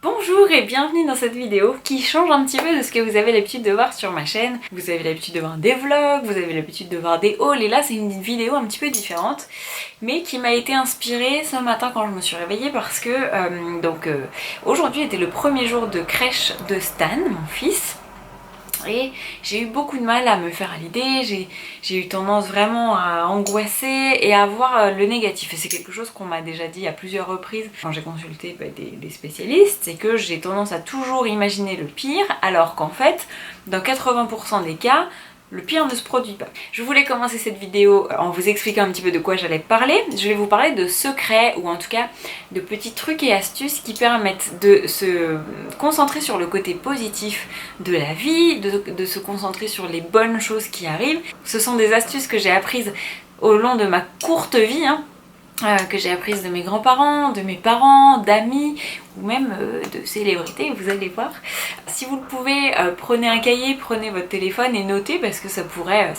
Bonjour et bienvenue dans cette vidéo qui change un petit peu de ce que vous avez l'habitude de voir sur ma chaîne. Vous avez l'habitude de voir des vlogs, vous avez l'habitude de voir des hauls et là c'est une vidéo un petit peu différente mais qui m'a été inspirée ce matin quand je me suis réveillée parce que aujourd'hui était le premier jour de crèche de Stan, mon fils. Et j'ai eu beaucoup de mal à me faire à l'idée, j'ai eu tendance vraiment à angoisser et à voir le négatif. Et c'est quelque chose qu'on m'a déjà dit à plusieurs reprises quand j'ai consulté des spécialistes, c'est que j'ai tendance à toujours imaginer le pire, alors qu'en fait, dans 80% des cas, le pire ne se produit pas. Je voulais commencer cette vidéo en vous expliquant un petit peu de quoi j'allais parler. Je vais vous parler de secrets ou en tout cas de petits trucs et astuces qui permettent de se concentrer sur le côté positif de la vie, de se concentrer sur les bonnes choses qui arrivent. Ce sont des astuces que j'ai apprises au long de ma courte vie, que j'ai apprise de mes grands-parents, de mes parents, d'amis ou même de célébrités, vous allez voir. Si vous le pouvez, prenez un cahier, prenez votre téléphone et notez parce que ça pourrait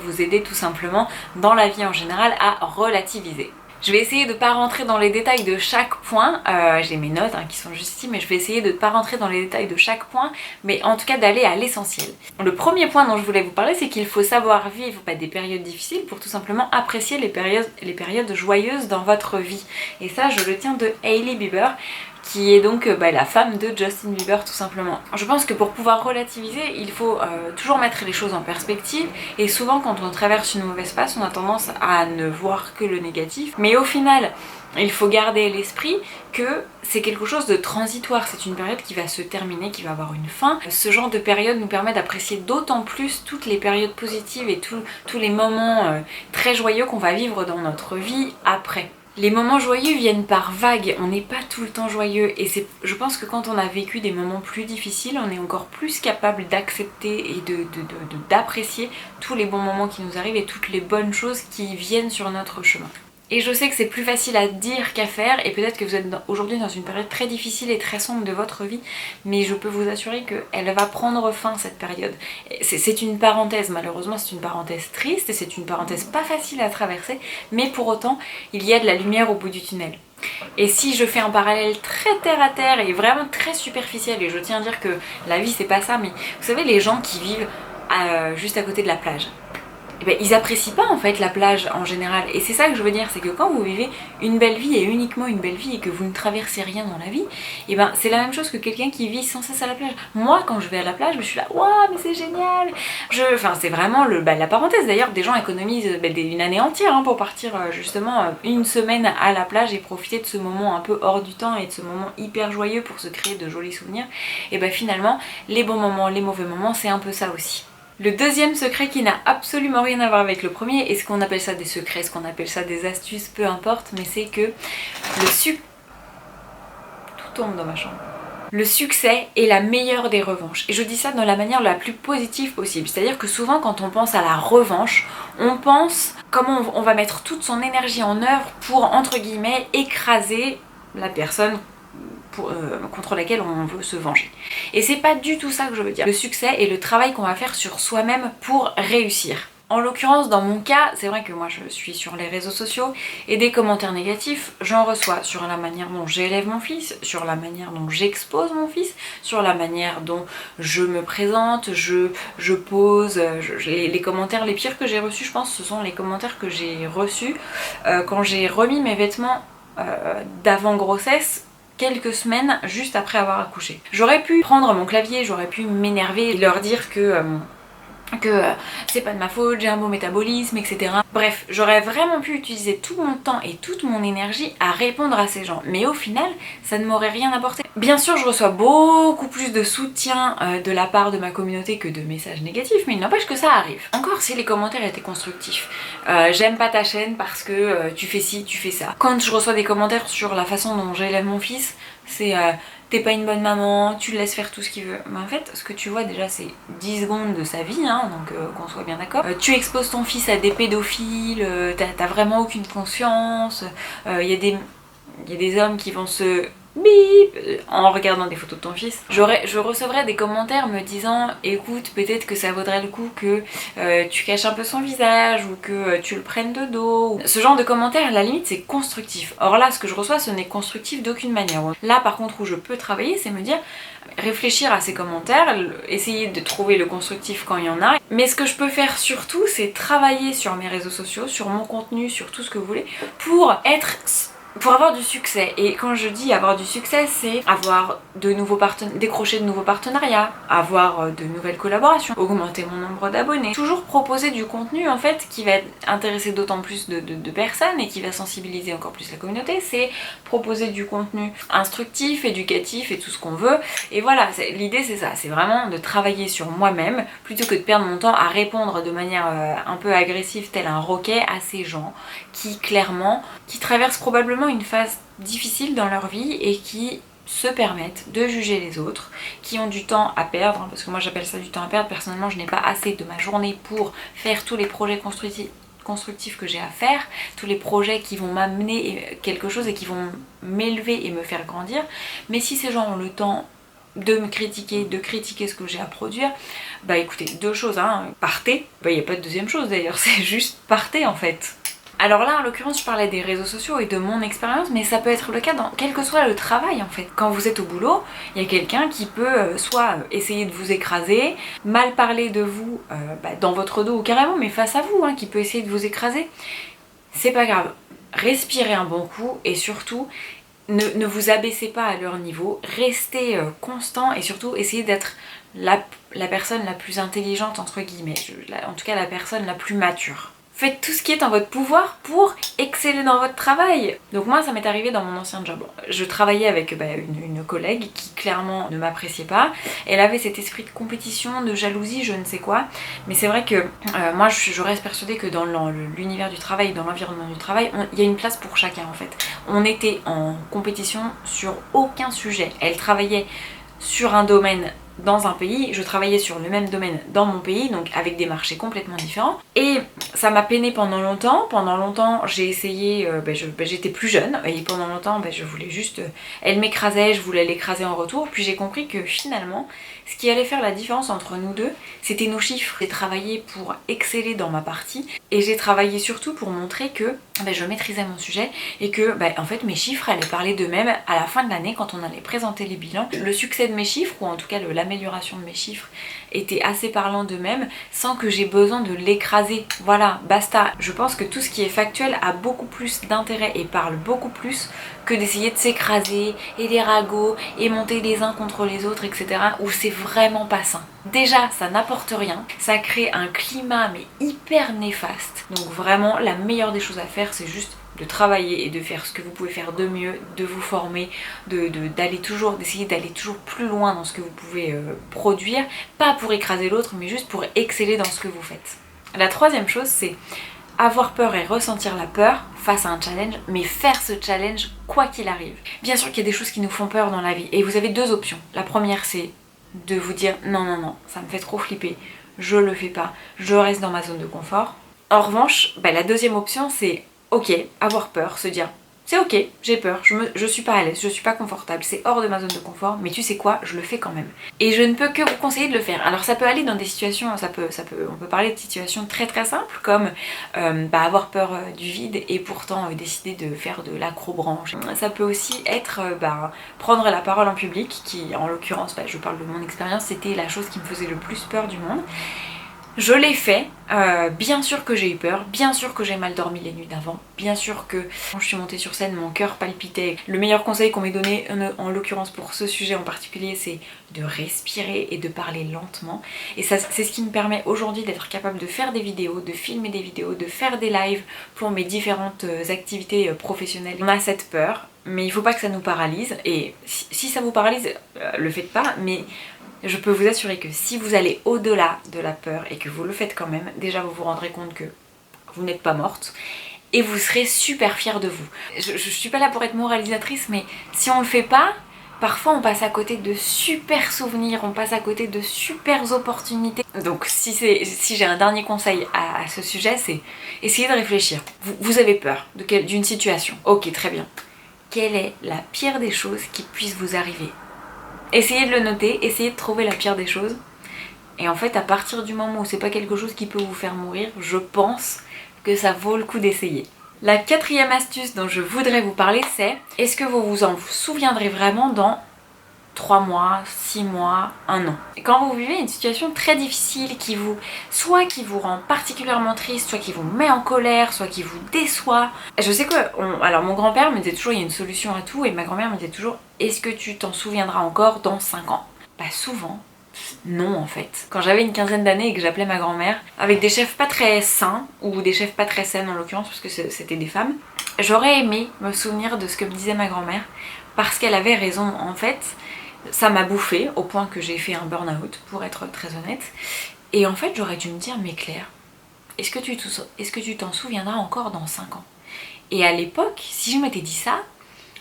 vous aider tout simplement dans la vie en général à relativiser. Je vais essayer de ne pas rentrer dans les détails de chaque point, j'ai mes notes qui sont juste ici, mais je vais essayer de ne pas rentrer dans les détails de chaque point, mais en tout cas d'aller à l'essentiel. Le premier point dont je voulais vous parler, c'est qu'il faut savoir vivre des périodes difficiles pour tout simplement apprécier les périodes joyeuses dans votre vie. Et ça, je le tiens de Hailey Bieber, qui est donc la femme de Justin Bieber tout simplement. Je pense que pour pouvoir relativiser, il faut toujours mettre les choses en perspective et souvent quand on traverse une mauvaise passe, on a tendance à ne voir que le négatif. Mais au final, il faut garder à l'esprit que c'est quelque chose de transitoire, c'est une période qui va se terminer, qui va avoir une fin. Ce genre de période nous permet d'apprécier d'autant plus toutes les périodes positives et tous les moments très joyeux qu'on va vivre dans notre vie après. Les moments joyeux viennent par vagues, on n'est pas tout le temps joyeux et je pense que quand on a vécu des moments plus difficiles, on est encore plus capable d'accepter et d'apprécier tous les bons moments qui nous arrivent et toutes les bonnes choses qui viennent sur notre chemin. Et je sais que c'est plus facile à dire qu'à faire et peut-être que vous êtes aujourd'hui dans une période très difficile et très sombre de votre vie, mais je peux vous assurer qu'elle va prendre fin cette période. C'est une parenthèse, malheureusement c'est une parenthèse triste et c'est une parenthèse pas facile à traverser, mais pour autant il y a de la lumière au bout du tunnel. Et si je fais un parallèle très terre à terre et vraiment très superficiel, et je tiens à dire que la vie c'est pas ça, mais vous savez les gens qui vivent juste à côté de la plage, ils apprécient pas en fait la plage en général et c'est ça que je veux dire, c'est que quand vous vivez une belle vie et uniquement une belle vie et que vous ne traversez rien dans la vie, c'est la même chose que quelqu'un qui vit sans cesse à la plage. Moi quand je vais à la plage, je suis là waouh mais c'est génial, c'est vraiment la parenthèse. D'ailleurs des gens économisent une année entière pour partir justement une semaine à la plage et profiter de ce moment un peu hors du temps et de ce moment hyper joyeux pour se créer de jolis souvenirs. Et finalement les bons moments, les mauvais moments, c'est un peu ça aussi. Le deuxième secret qui n'a absolument rien à voir avec le premier, est-ce qu'on appelle ça des secrets, est-ce qu'on appelle ça des astuces, peu importe, mais c'est que tout tombe dans ma chambre. Le succès est la meilleure des revanches. Et je dis ça de la manière la plus positive possible. C'est-à-dire que souvent quand on pense à la revanche, on pense comment on va mettre toute son énergie en œuvre pour, entre guillemets, écraser la personne contre laquelle on veut se venger. Et c'est pas du tout ça que je veux dire. Le succès est le travail qu'on va faire sur soi-même pour réussir. En l'occurrence, dans mon cas, c'est vrai que moi je suis sur les réseaux sociaux et des commentaires négatifs, j'en reçois sur la manière dont j'élève mon fils, sur la manière dont j'expose mon fils, sur la manière dont je me présente, je pose. Les commentaires les pires que j'ai reçus, je pense, ce sont les commentaires que j'ai reçus quand j'ai remis mes vêtements d'avant grossesse quelques semaines juste après avoir accouché. J'aurais pu prendre mon clavier, j'aurais pu m'énerver et leur dire que c'est pas de ma faute, j'ai un bon métabolisme, etc. Bref, j'aurais vraiment pu utiliser tout mon temps et toute mon énergie à répondre à ces gens, mais au final, ça ne m'aurait rien apporté. Bien sûr, je reçois beaucoup plus de soutien de la part de ma communauté que de messages négatifs, mais il n'empêche que ça arrive. Encore si les commentaires étaient constructifs. J'aime pas ta chaîne parce que tu fais ci, tu fais ça. Quand je reçois des commentaires sur la façon dont j'élève mon fils, c'est t'es pas une bonne maman, tu le laisses faire tout ce qu'il veut. Mais en fait, ce que tu vois déjà, c'est 10 secondes de sa vie, donc qu'on soit bien d'accord. Tu exposes ton fils à des pédophiles, t'as vraiment aucune conscience. Il y a des hommes qui vont se bip en regardant des photos de ton fils. Je recevrais des commentaires me disant écoute, peut-être que ça vaudrait le coup que tu caches un peu son visage ou que tu le prennes de dos. Ce genre de commentaires, à la limite, c'est constructif. Or là, ce que je reçois, ce n'est constructif d'aucune manière. Là, par contre, où je peux travailler, c'est me dire réfléchir à ces commentaires, essayer de trouver le constructif quand il y en a. Mais ce que je peux faire surtout, c'est travailler sur mes réseaux sociaux, sur mon contenu, sur tout ce que vous voulez, pour avoir du succès. Et quand je dis avoir du succès, c'est avoir décrocher de nouveaux partenariats, avoir de nouvelles collaborations, augmenter mon nombre d'abonnés, toujours proposer du contenu en fait qui va intéresser d'autant plus de personnes et qui va sensibiliser encore plus la communauté. C'est proposer du contenu instructif, éducatif et tout ce qu'on veut. Et voilà, l'idée c'est ça, c'est vraiment de travailler sur moi-même plutôt que de perdre mon temps à répondre de manière un peu agressive tel un roquet à ces gens qui clairement, qui traversent probablement une phase difficile dans leur vie et qui se permettent de juger les autres, qui ont du temps à perdre, parce que moi j'appelle ça du temps à perdre. Personnellement, je n'ai pas assez de ma journée pour faire tous les projets constructifs que j'ai à faire, tous les projets qui vont m'amener quelque chose et qui vont m'élever et me faire grandir. Mais si ces gens ont le temps de me critiquer, de critiquer ce que j'ai à produire, bah écoutez, deux choses, partez, bah il n'y a pas de deuxième chose d'ailleurs, c'est juste partez en fait. Alors là, en l'occurrence, je parlais des réseaux sociaux et de mon expérience, mais ça peut être le cas dans quel que soit le travail en fait. Quand vous êtes au boulot, il y a quelqu'un qui peut soit essayer de vous écraser, mal parler de vous dans votre dos ou carrément, mais face à vous, qui peut essayer de vous écraser. C'est pas grave. Respirez un bon coup et surtout, ne vous abaissez pas à leur niveau, restez constant et surtout essayez d'être la personne la plus intelligente entre guillemets, en tout cas la personne la plus mature. Faites tout ce qui est en votre pouvoir pour exceller dans votre travail. Donc moi ça m'est arrivé dans mon ancien job. Je travaillais avec une collègue qui clairement ne m'appréciait pas. Elle avait cet esprit de compétition, de jalousie, je ne sais quoi. Mais c'est vrai que moi je reste persuadée que dans l'univers du travail, dans l'environnement du travail, il y a une place pour chacun en fait. On était en compétition sur aucun sujet. Elle travaillait sur un domaine dans un pays, je travaillais sur le même domaine dans mon pays, donc avec des marchés complètement différents. Et ça m'a peinée pendant longtemps. Pendant longtemps, j'ai essayé, j'étais plus jeune, et pendant longtemps, je voulais juste... elle m'écrasait, je voulais l'écraser en retour. Puis j'ai compris que finalement, ce qui allait faire la différence entre nous deux, c'était nos chiffres. J'ai travaillé pour exceller dans ma partie, et j'ai travaillé surtout pour montrer que je maîtrisais mon sujet, et que en fait mes chiffres allaient parler d'eux-mêmes à la fin de l'année quand on allait présenter les bilans. Le succès de mes chiffres, ou en tout cas l'amélioration de mes chiffres, était assez parlant d'eux-mêmes sans que j'ai besoin de l'écraser. Voilà, basta. Je pense que tout ce qui est factuel a beaucoup plus d'intérêt et parle beaucoup plus que d'essayer de s'écraser et des ragots et monter les uns contre les autres, etc. où c'est vraiment pas sain. Déjà, ça n'apporte rien, ça crée un climat mais hyper néfaste. Donc vraiment, la meilleure des choses à faire, c'est juste de travailler et de faire ce que vous pouvez faire de mieux, de vous former, d'essayer d'aller toujours plus loin dans ce que vous pouvez produire, pas pour écraser l'autre, mais juste pour exceller dans ce que vous faites. La troisième chose, c'est avoir peur et ressentir la peur face à un challenge, mais faire ce challenge quoi qu'il arrive. Bien sûr qu'il y a des choses qui nous font peur dans la vie, et vous avez deux options. La première, c'est de vous dire non, ça me fait trop flipper, je le fais pas, je reste dans ma zone de confort. En revanche, la deuxième option, c'est ok, avoir peur, se dire c'est ok, j'ai peur, je suis pas à l'aise, je suis pas confortable, c'est hors de ma zone de confort, mais tu sais quoi, je le fais quand même. Et je ne peux que vous conseiller de le faire. Alors ça peut aller dans des situations, on peut parler de situations très très simples, comme avoir peur du vide et pourtant décider de faire de l'acrobranche. Ça peut aussi être prendre la parole en public, qui en l'occurrence, je parle de mon expérience, c'était la chose qui me faisait le plus peur du monde. Je l'ai fait, bien sûr que j'ai eu peur, bien sûr que j'ai mal dormi les nuits d'avant, bien sûr que quand je suis montée sur scène, mon cœur palpitait. Le meilleur conseil qu'on m'ait donné, en l'occurrence pour ce sujet en particulier, c'est de respirer et de parler lentement. Et ça, c'est ce qui me permet aujourd'hui d'être capable de faire des vidéos, de filmer des vidéos, de faire des lives pour mes différentes activités professionnelles. On a cette peur, mais il ne faut pas que ça nous paralyse, et si ça vous paralyse, le faites pas, mais je peux vous assurer que si vous allez au-delà de la peur et que vous le faites quand même, déjà vous vous rendrez compte que vous n'êtes pas morte et vous serez super fiers de vous. Je suis pas là pour être moralisatrice, mais si on le fait pas, parfois on passe à côté de super souvenirs, on passe à côté de super opportunités. Donc si j'ai un dernier conseil à ce sujet, c'est essayer de réfléchir. Vous avez peur d'une situation, ok, très bien. quelle est la pire des choses qui puisse vous arriver. Essayez de le noter, essayez de trouver la pire des choses. Et en fait, à partir du moment où c'est pas quelque chose qui peut vous faire mourir, je pense que ça vaut le coup d'essayer. La quatrième astuce dont je voudrais vous parler, c'est est-ce que vous vous en souviendrez vraiment dans 3 mois, 6 mois, 1 an. Quand vous vivez une situation très difficile soit qui vous rend particulièrement triste, soit qui vous met en colère, soit qui vous déçoit. Je sais que, alors mon grand-père me disait toujours il y a une solution à tout et ma grand-mère me disait toujours est-ce que tu t'en souviendras encore dans 5 ans? Bah souvent, non en fait. Quand j'avais une quinzaine d'années et que j'appelais ma grand-mère, avec des chefs pas très sains, ou des chefs pas très saines en l'occurrence parce que c'était des femmes, j'aurais aimé me souvenir de ce que me disait ma grand-mère parce qu'elle avait raison en fait. Ça m'a bouffé au point que j'ai fait un burn-out, pour être très honnête. Et en fait, j'aurais dû me dire, mais Claire, est-ce que tu t'en souviendras encore dans 5 ans? Et à l'époque, si je m'étais dit ça,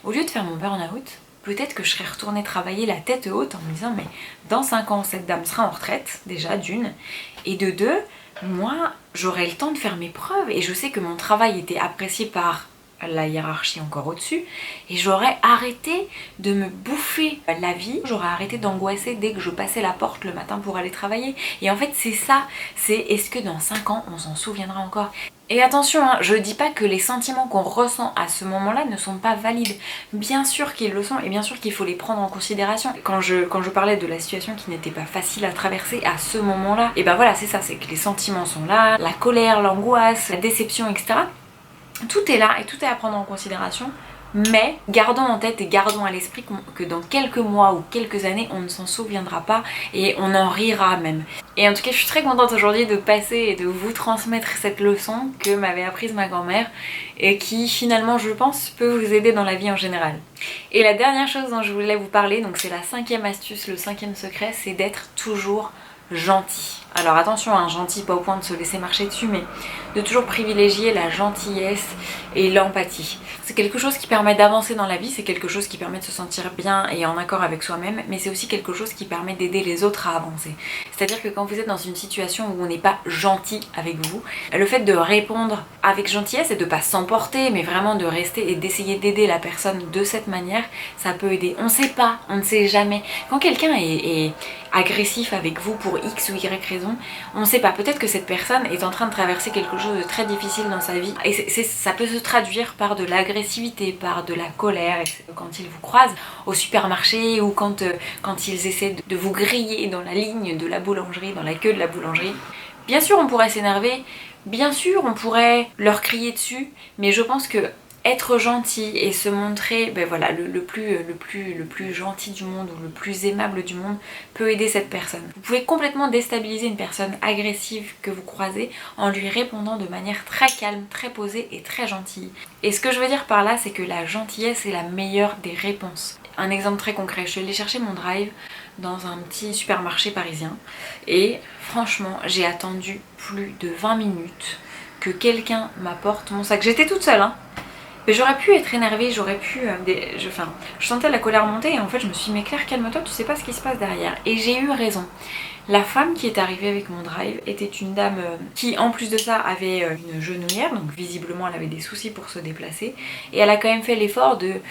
au lieu de faire mon burn-out, peut-être que je serais retournée travailler la tête haute en me disant, mais dans 5 ans, cette dame sera en retraite, déjà d'une, et de deux, moi, j'aurai le temps de faire mes preuves. Et je sais que mon travail était apprécié par la hiérarchie encore au-dessus, et j'aurais arrêté de me bouffer la vie, j'aurais arrêté d'angoisser dès que je passais la porte le matin pour aller travailler. Et en fait c'est ça, c'est est-ce que dans 5 ans on s'en souviendra encore? Et attention, hein, je dis pas que les sentiments qu'on ressent à ce moment-là ne sont pas valides. Bien sûr qu'ils le sont et bien sûr qu'il faut les prendre en considération. Quand je parlais de la situation qui n'était pas facile à traverser à ce moment-là, et ben voilà, c'est ça, c'est que les sentiments sont là, la colère, l'angoisse, la déception, etc. Tout est là et tout est à prendre en considération, mais gardons en tête et gardons à l'esprit que dans quelques mois ou quelques années, on ne s'en souviendra pas et on en rira même. Et en tout cas, je suis très contente aujourd'hui de passer et de vous transmettre cette leçon que m'avait apprise ma grand-mère et qui finalement, je pense, peut vous aider dans la vie en général. Et la dernière chose dont je voulais vous parler, donc c'est la 5e astuce, le 5e secret, c'est d'être toujours gentil. Alors attention, hein, gentil pas au point de se laisser marcher dessus, mais de toujours privilégier la gentillesse et l'empathie. C'est quelque chose qui permet d'avancer dans la vie, c'est quelque chose qui permet de se sentir bien et en accord avec soi-même, mais c'est aussi quelque chose qui permet d'aider les autres à avancer. C'est-à-dire que quand vous êtes dans une situation où on n'est pas gentil avec vous, le fait de répondre avec gentillesse et de pas s'emporter, mais vraiment de rester et d'essayer d'aider la personne de cette manière, ça peut aider. On sait pas, on ne sait jamais. Quand quelqu'un est agressif avec vous pour X ou Y raison, on ne sait pas, peut-être que cette personne est en train de traverser quelque chose de très difficile dans sa vie et ça peut se traduire par de l'agressivité, par de la colère. Et quand ils vous croisent au supermarché ou quand ils essaient de vous griller dans la ligne de la boulangerie, dans la queue de la boulangerie, bien sûr on pourrait s'énerver, bien sûr on pourrait leur crier dessus, mais je pense que être gentil et se montrer voilà, le plus gentil du monde ou le plus aimable du monde peut aider cette personne. Vous pouvez complètement déstabiliser une personne agressive que vous croisez en lui répondant de manière très calme, très posée et très gentille. Et ce que je veux dire par là, c'est que la gentillesse est la meilleure des réponses. Un exemple très concret, je suis allée chercher mon drive dans un petit supermarché parisien et franchement j'ai attendu plus de 20 minutes que quelqu'un m'apporte mon sac. J'étais toute seule, hein. Mais j'aurais pu être énervée, j'aurais pu... je sentais la colère monter et en fait je me suis dit mais Claire, calme-toi, tu sais pas ce qui se passe derrière. Et j'ai eu raison. La femme qui est arrivée avec mon drive était une dame qui en plus de ça avait une genouillère, donc visiblement elle avait des soucis pour se déplacer. Et elle a quand même fait l'effort de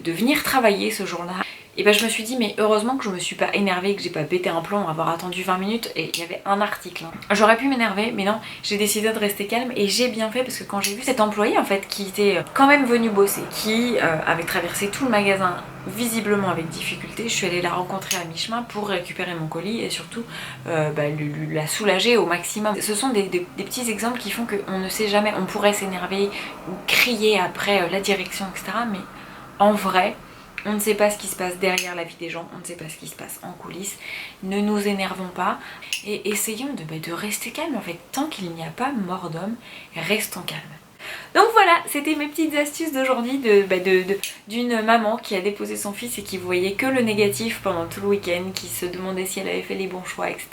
venir travailler ce jour-là. Et ben je me suis dit mais heureusement que je me suis pas énervée, que j'ai pas pété un plomb à avoir attendu 20 minutes et il y avait un article. J'aurais pu m'énerver mais non, j'ai décidé de rester calme et j'ai bien fait parce que quand j'ai vu cet employé en fait qui était quand même venu bosser, qui avait traversé tout le magasin visiblement avec difficulté, je suis allée la rencontrer à mi-chemin pour récupérer mon colis et surtout la soulager au maximum. Ce sont des petits exemples qui font qu'on ne sait jamais, on pourrait s'énerver ou crier après la direction etc. Mais en vrai, on ne sait pas ce qui se passe derrière la vie des gens, on ne sait pas ce qui se passe en coulisses. Ne nous énervons pas et essayons de rester calme en fait. Tant qu'il n'y a pas mort d'homme, restons calmes. Donc voilà, c'était mes petites astuces d'aujourd'hui d'une maman qui a déposé son fils et qui voyait que le négatif pendant tout le week-end, qui se demandait si elle avait fait les bons choix, etc.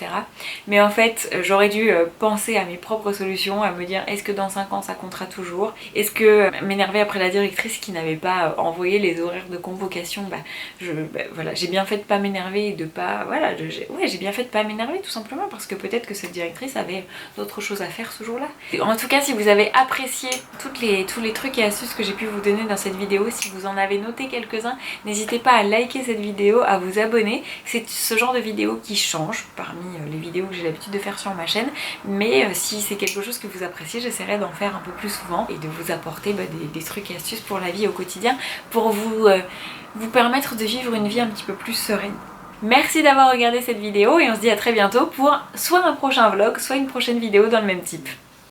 Mais en fait, j'aurais dû penser à mes propres solutions, à me dire est-ce que dans 5 ans ça comptera toujours? Est-ce que m'énerver après la directrice qui n'avait pas envoyé les horaires de convocation, voilà, j'ai bien fait de pas m'énerver et de pas... Voilà, j'ai bien fait de pas m'énerver tout simplement parce que peut-être que cette directrice avait d'autres choses à faire ce jour-là. En tout cas, si vous avez apprécié tous les trucs et astuces que j'ai pu vous donner dans cette vidéo. Si vous en avez noté quelques-uns, n'hésitez pas à liker cette vidéo, à vous abonner. C'est ce genre de vidéo qui change parmi les vidéos que j'ai l'habitude de faire sur ma chaîne, mais si c'est quelque chose que vous appréciez, j'essaierai d'en faire un peu plus souvent et de vous apporter des trucs et astuces pour la vie au quotidien, pour vous permettre de vivre une vie un petit peu plus sereine. Merci d'avoir regardé cette vidéo et on se dit à très bientôt pour soit un prochain vlog, soit une prochaine vidéo dans le même type.